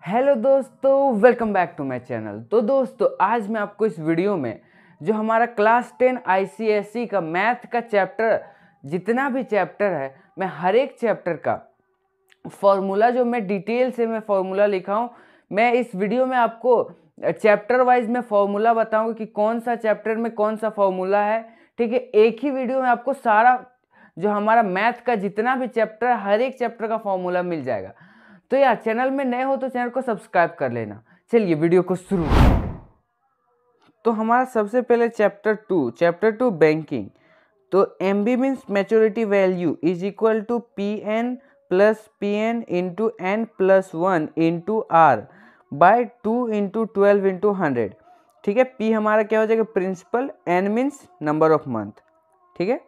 Hello दोस्तों, welcome back to my channel. तो दोस्तों, आज मैं आपको इस वीडियो में जो हमारा क्लास 10 ICSE का मैथ का चैप्टर, जितना भी चैप्टर है, मैं हर एक चैप्टर का फॉर्मूला जो मैं डिटेल से मैं फॉर्मूला लिखा हूँ, मैं इस वीडियो में आपको चैप्टर वाइज में फॉर्मूला बताऊंगा कि कौन सा चैप्टर में कौन सा फॉर्मूला है। ठीक है, एक ही वीडियो में आपको सारा जो हमारा मैथ का जितना भी चैप्टर है, हर एक चैप्टर का फॉर्मूला मिल जाएगा। तो यार, चैनल में नए हो तो चैनल को सब्सक्राइब कर लेना। चलिए वीडियो को शुरू। तो हमारा सबसे पहले चैप्टर टू बैंकिंग। तो MB means maturity value is equal to PN plus PN into N plus 1 into R by 2 into 12 into 100। ठीक है, P हमारा क्या हो जाएगा? Principal. N means number of month. ठीक है,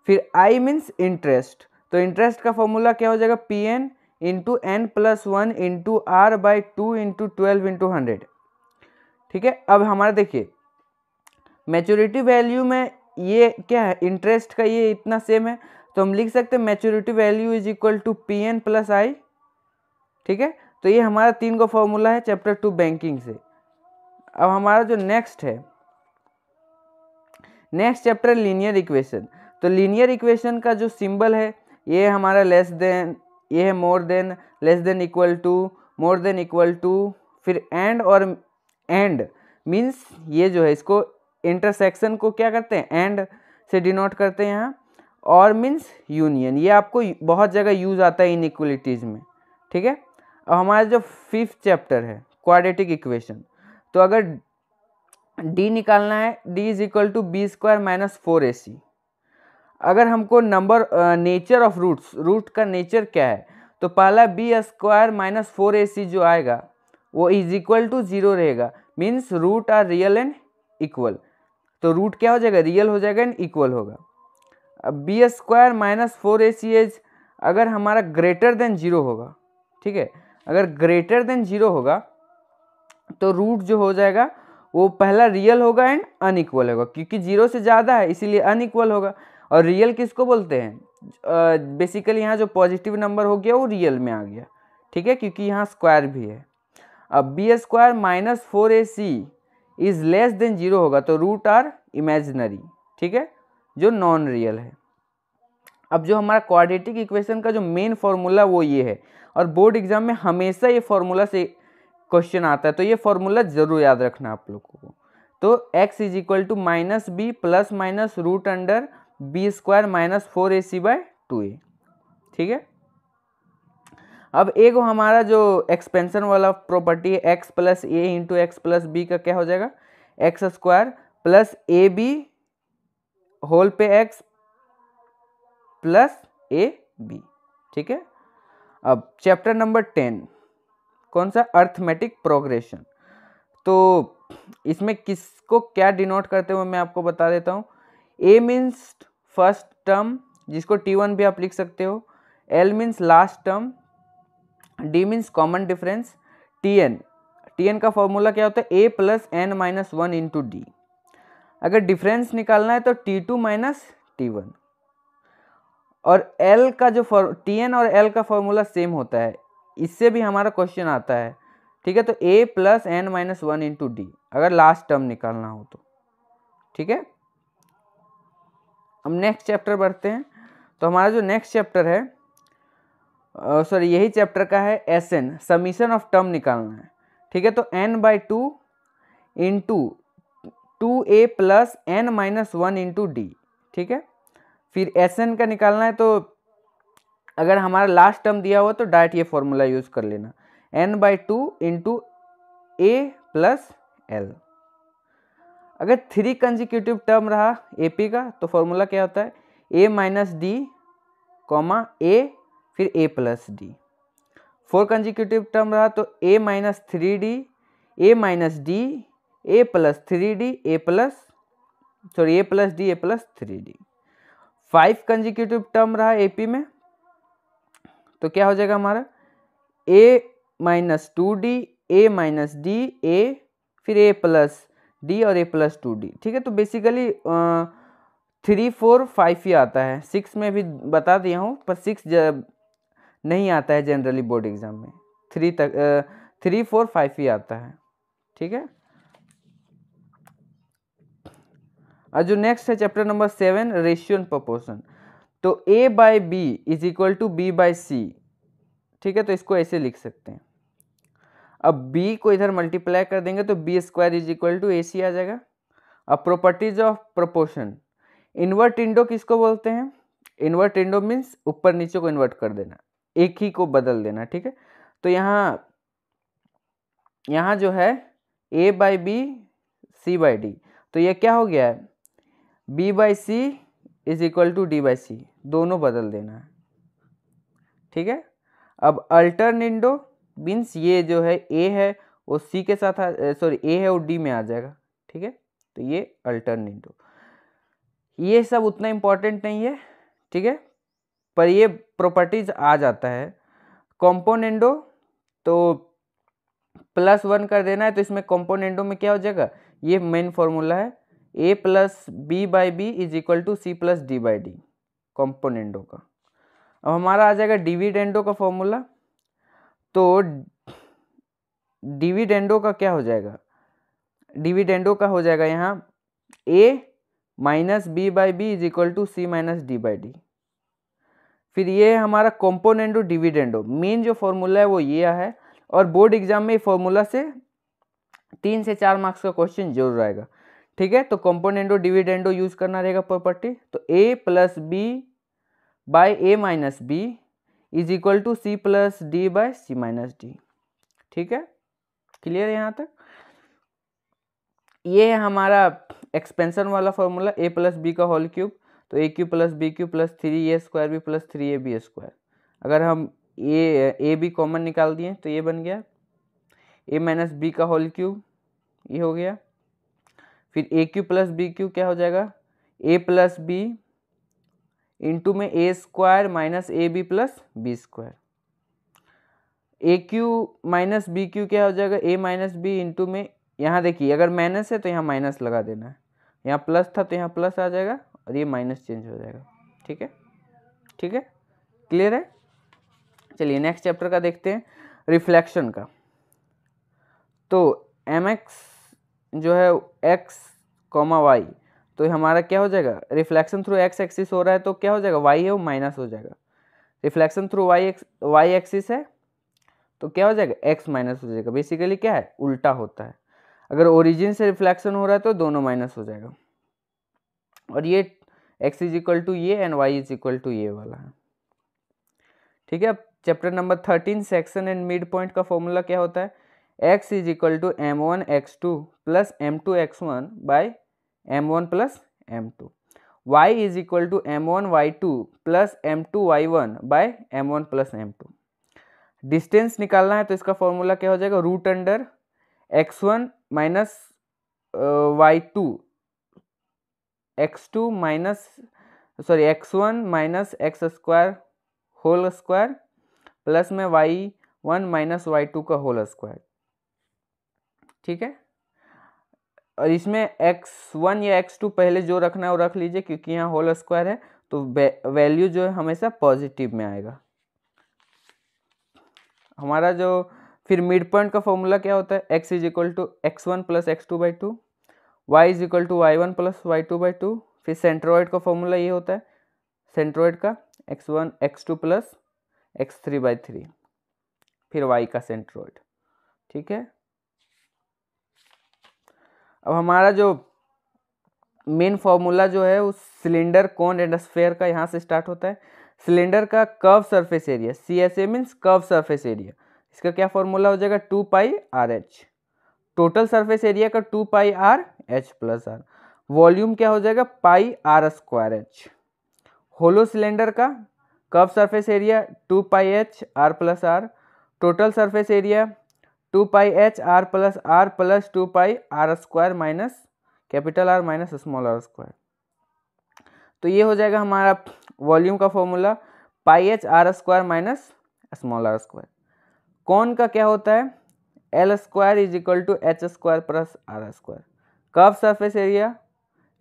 फिर I मीन्स इंटरेस्ट। तो इंटरेस्ट का फॉर्मूला क्या हो जाएगा? PN into N plus 1 into R by 2 into 12 into 100। ठीक है, अब हमारा देखिए मैच्योरिटी वैल्यू में ये क्या है? इंटरेस्ट का ये इतना सेम है, तो हम लिख सकते हैं maturity value is equal to PN plus I। ठीक है, तो ये हमारा 3 का फॉर्मूला है चैप्टर 2 बैंकिंग से। अब हमारा जो नेक्स्ट चैप्टर लीनियर इक्वेशन। तो लीनियर इक्वेशन का जो सिंबल है, ये हमारा लेस देन, ये है more than, less than, equal to, more than, equal to, फिर एंड। और एंड मीन्स ये जो है, इसको इंटरसेक्शन को क्या करते हैं? एंड से डिनोट करते हैं यहाँ। और मीन्स यूनियन, ये आपको बहुत जगह यूज आता है इनइक्वलिटीज में। ठीक है, अब हमारा जो 5th चैप्टर है क्वाड्रेटिक इक्वेशन। तो अगर D निकालना है, D is equal to B square minus 4AC। अगर हमको नंबर नेचर ऑफ रूट का नेचर क्या है, तो पहला B स्क्वायर माइनस 4AC जो आएगा वो इज इक्वल टू 0 रहेगा। Means root are real and equal. तो रूट क्या हो जाएगा? रियल हो जाएगा एंड इक्वल होगा। अब B square minus 4AC as अगर हमारा ग्रेटर देन 0 होगा, ठीक है, अगर ग्रेटर देन 0 होगा तो रूट जो हो जाएगा वो पहला रियल होगा एंड अनइक्वल होगा, क्योंकि 0 से ज़्यादा है इसीलिए अनइक्वल होगा। और रियल किसको बोलते हैं? बेसिकली यहाँ जो पॉजिटिव नंबर हो गया वो रियल में आ गया। ठीक है, क्योंकि यहाँ स्क्वायर भी है। अब B square minus 4AC is less than 0 होगा, तो रूट आर इमेजिनरी। ठीक है, जो नॉन रियल है। अब जो हमारा क्वाड्रेटिक इक्वेशन का जो मेन फॉर्मूला वो ये है, और बोर्ड एग्जाम में हमेशा ये फॉर्मूला से क्वेश्चन आता है, तो ये फॉर्मूला जरूर याद रखना आप लोगों को। तो x is equal to minus b plus minus root under B square minus 4AC by 2A। ठीक है, अब एक हमारा जो एक्सपेंशन वाला प्रॉपर्टी है, x plus a into x plus b का क्या हो जाएगा? X square plus AB whole पे x प्लस AB। ठीक है, अब चैप्टर नंबर 10 कौन सा? Arithmetic progression. तो इसमें किसको क्या डिनोट करते हुए मैं आपको बता देता हूँ। A मीन्स फर्स्ट टर्म, जिसको T1 भी आप लिख सकते हो। L means last term. D means common difference. TN का फॉर्मूला क्या होता है? A plus N minus 1 into D। अगर डिफरेंस निकालना है तो T2 माइनस T1। और L का जो TN और L का फॉर्मूला सेम होता है, इससे भी हमारा क्वेश्चन आता है। ठीक है, तो A plus N minus 1 into D अगर लास्ट टर्म निकालना हो तो। ठीक है, हम नेक्स्ट चैप्टर बढ़ते हैं। तो हमारा जो नेक्स्ट चैप्टर है, सॉरी यही चैप्टर का है SN, समीशन ऑफ टर्म निकालना है। ठीक है, तो N by 2 into 2A plus N minus 1 into D। ठीक है, फिर SN का निकालना है, तो अगर हमारा लास्ट टर्म दिया हुआ तो डायरेक्ट ये फॉर्मूला यूज कर लेना, N by 2 into A plus L। अगर 3 कंजिक्यूटिव टर्म रहा AP का, तो फॉर्मूला क्या होता है? A minus D comma A फिर A plus D। 4 consecutive term रहा तो A minus 3D, A minus D, A plus 3D, A plus D, A plus 3D। 5 consecutive term रहा AP में, तो क्या हो जाएगा हमारा? A minus 2D, A minus D, A फिर A प्लस D और A प्लस 2D। ठीक है, तो बेसिकली 3, 4, 5 ही आता है। 6 में भी बता दिया हूँ, पर 6 नहीं आता है जनरली बोर्ड एग्जाम में। 3, 4, 5 ही आता है। ठीक है, और जो नेक्स्ट है chapter number 7 ratio and proportion. तो a by B is equal to B by C. ठीक है, तो इसको ऐसे लिख सकते हैं। अब b को इधर मल्टीप्लाई कर देंगे तो B square is equal to A C आ जाएगा। अब properties of proportion, invertendo किसको बोलते हैं? इन्वर्ट इंडो मीन्स ऊपर नीचे को इन्वर्ट कर देना, एक ही को बदल देना। ठीक है, तो यहाँ जो है a by B C by D, तो ये क्या हो गया है? b by C is equal to D by C, दोनों बदल देना है। ठीक है, अब अल्टरनेंडो मीन्स ये जो है a है वो c के साथ सॉरी a है वो d में आ जाएगा। ठीक है, तो ये अल्टरनेंडो, ये सब उतना इम्पोर्टेंट नहीं है। ठीक है, पर ये प्रॉपर्टीज आ जाता है। कॉम्पोनेंडो तो +1 कर देना है, तो इसमें कॉम्पोनेंडो में क्या हो जाएगा? ये मेन फॉर्मूला है, a plus b by B is equal to c plus d by d, componendo का। अब हमारा आ जाएगा डिविडेंडो का फॉर्मूला। तो डिविडेंडो का क्या हो जाएगा? डिविडेंडो का हो जाएगा यहाँ a minus b by B is equal to c minus d by d. फिर ये हमारा कॉम्पोनेंडो डिविडेंडो, मेन जो फॉर्मूला है वो ये है, और बोर्ड एग्जाम में फॉर्मूला से 3 से 4 मार्क्स का क्वेश्चन जरूर आएगा। ठीक है, तो कॉम्पोनेंडो डिविडेंडो यूज करना रहेगा प्रॉपर्टी। तो a plus b by a minus b is equal to c plus d by c minus d. ठीक है, क्लियर है यहाँ तक? ये है हमारा एक्सपेंशन वाला फॉर्मूला, a प्लस बी का होल क्यूब, तो a cube plus b cube plus 3a square b plus 3ab square. अगर हम ए बी कॉमन निकाल दिए तो ये बन गया a माइनस बी का होल क्यूब, ये हो गया। फिर a cube plus b cube क्या हो जाएगा? a प्लस बी इंटू में a square minus a b plus b square. A cube minus b cube क्या हो जाएगा? a माइनस बी इंटू में, यहाँ देखिए अगर माइनस है तो यहाँ माइनस लगा देना है, यहाँ प्लस था तो यहाँ प्लस आ जाएगा और ये माइनस चेंज हो जाएगा। ठीक है, ठीक है, क्लियर है? चलिए नेक्स्ट चैप्टर का देखते हैं, रिफ्लेक्शन का। तो mx जो है x, y, तो हमारा क्या हो जाएगा? रिफ्लेक्शन थ्रू x एक्सिस हो रहा है तो क्या हो जाएगा? y है वो माइनस हो जाएगा। रिफ्लेक्शन थ्रू y एक्सिस है तो क्या हो जाएगा? x माइनस हो जाएगा। बेसिकली क्या है? उल्टा होता है। अगर ओरिजिन से रिफ्लेक्शन हो रहा है तो दोनों माइनस हो जाएगा, और ये x इज इक्वल टू ये and y is equal to ये वाला है। ठीक है, अब chapter number 13 section and mid point का फॉर्मूला क्या होता है? x is equal to m1 x2 plus m2 x1 by m1 plus m2, y is equal to m1 y2 plus m2 y1 by m1 plus m2। Distance निकालना है तो इसका formula क्या हो जाएगा? Root under x1 minus y2 x2 minus sorry x1 minus x square whole square plus में y1 minus y2 का whole square. ठीक है, और इसमें x1 या x2 पहले जो रखना है वो रख लीजिए, क्योंकि यहाँ होल स्क्वायर है तो वैल्यू जो है हमेशा पॉजिटिव में आएगा हमारा। जो फिर मिड पॉइंट का फॉर्मूला क्या होता है? x is equal to x1 plus x two by two, y is equal to y1 plus y2 by two. फिर सेंट्रोइड का फॉर्मूला ये होता है, सेंट्रोइड का x1 x2 plus x3 by three, फिर y का सेंट्रोइड। ठीक है, अब हमारा जो मेन फॉर्मूला जो है उस सिलेंडर, कोन एंड स्फेयर का यहाँ से स्टार्ट होता है। सिलेंडर का curve surface area, CSA means curve surface area, इसका क्या फॉर्मूला हो जाएगा? 2 pi R H. Total surface area का 2 pi R H plus R. Volume क्या हो जाएगा? Pi R square H. Hollow cylinder का curve surface area 2 pi H R plus R. Total surface area 2 pi H R plus 2 pi R square minus capital R minus small are square. तो ये हो जाएगा हमारा volume का formula, pi H r square minus small are square. कौन का क्या होता है? L square is equal to h square plus r square. Curve surface area,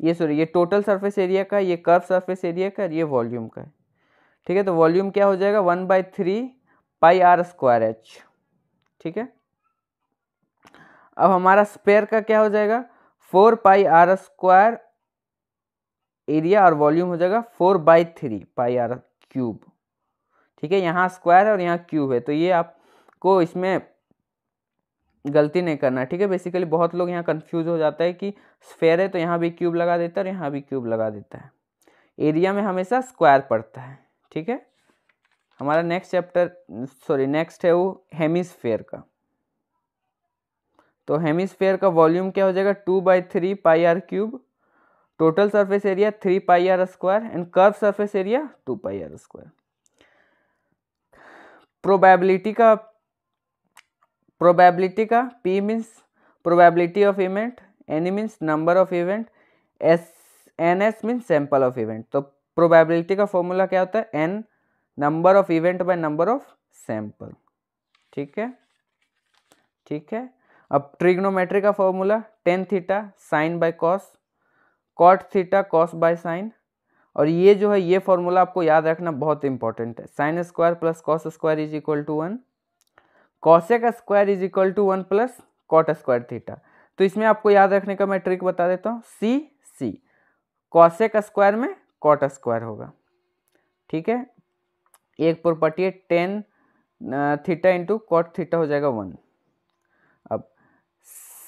ये टोटल सरफेस एरिया का, ये कर्व सरफेस एरिया का, ये वॉल्यूम का है। ठीक है, तो वॉल्यूम क्या हो जाएगा? 1/3 पाई आर स्क्वायर एच। ठीक है, अब हमारा स्फेयर का क्या हो जाएगा, 4πr² एरिया और वॉल्यूम हो जाएगा 4/3 πr³। ठीक है, यहाँ स्क्वायर और यहाँ क्यूब है, तो ये आपको इसमें गलती नहीं करना है। ठीक है, बेसिकली बहुत लोग यहाँ कंफ्यूज हो जाता है कि स्फेयर है तो यहाँ भी क्यूब लगा देता है और यहाँ भी क्यूब लगा देता है। एरिया में हमेशा स्क्वायर पड़ता है। ठीक है, हमारा नेक्स्ट है वो हेमिस्फेयर का। तो हेमिस्फेयर का वॉल्यूम क्या हो जाएगा, 2/3 πr³, total surface area 3πr² and curve surface area 2πr²। Probability का P means probability of event, N means number of event, NS means sample of event. तो प्रोबेबिलिटी का फॉर्मूला क्या होता है, N number of event by number of sample. ठीक है, ठीक है। अब ट्रिग्नोमेट्री का formula tan theta sine by cos, cot theta cos by sine. और ये जो है ये फॉर्मूला आपको याद रखना बहुत इंपॉर्टेंट है, sine square plus cos square is equal to 1, cosec square is equal to 1 plus cot square theta. तो इसमें आपको याद रखने का मैं ट्रिक बता देता हूँ, सी कॉसेक स्क्वायर में कॉट स्क्वायर होगा। ठीक है, एक प्रॉपर्टी है tan theta into cot theta हो जाएगा 1। अब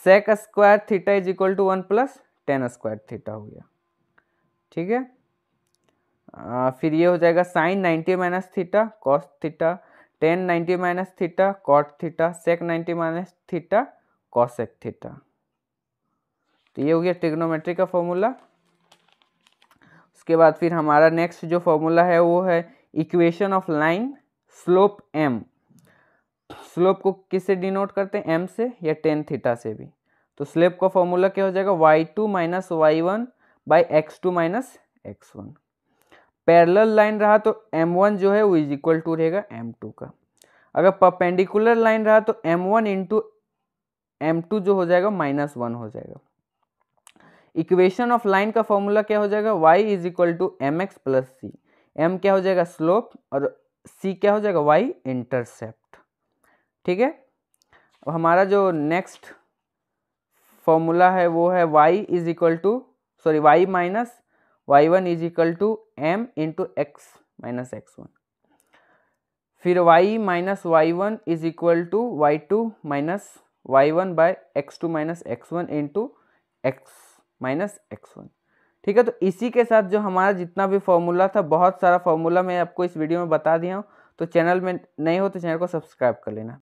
sec square theta is equal to 1 plus tan square theta हो गया। ठीक है, फिर ये हो जाएगा sine 90 minus theta cos theta, tan 90 minus theta cot theta, sec 90 minus theta cosec theta. तो ये हो गया ट्रिग्नोमेट्री का फॉर्मूला। उसके बाद फिर हमारा नेक्स्ट जो फॉर्मूला है वो है equation of line slope m। Slope को किससे डिनोट करते हैं, m से या tan थीटा से भी। तो स्लोप का फॉर्मूला क्या हो जाएगा, y2 minus y1 by x2 minus x1। Parallel line रहा तो m1 जो है वो इज इक्वल टू रहेगा m2 का। अगर परपेंडिकुलर लाइन रहा तो m1 इंटू m2 जो हो जाएगा -1 हो जाएगा। इक्वेशन ऑफ लाइन का फॉर्मूला क्या हो जाएगा, y is equal to mx plus c. m क्या हो जाएगा स्लोप और c क्या हो जाएगा y इंटरसेप्ट। ठीक है, अब हमारा जो नेक्स्ट फॉर्मूला है वो है y minus y1 is equal to m into x minus x1। फिर y minus y1 is equal to y2 minus y1 by x2 minus x1 into x minus x1। ठीक है, तो इसी के साथ जो हमारा जितना भी फॉर्मूला था, बहुत सारा फॉर्मूला मैं आपको इस वीडियो में बता दिया हूँ। तो चैनल में नए हो तो चैनल को सब्सक्राइब कर लेना।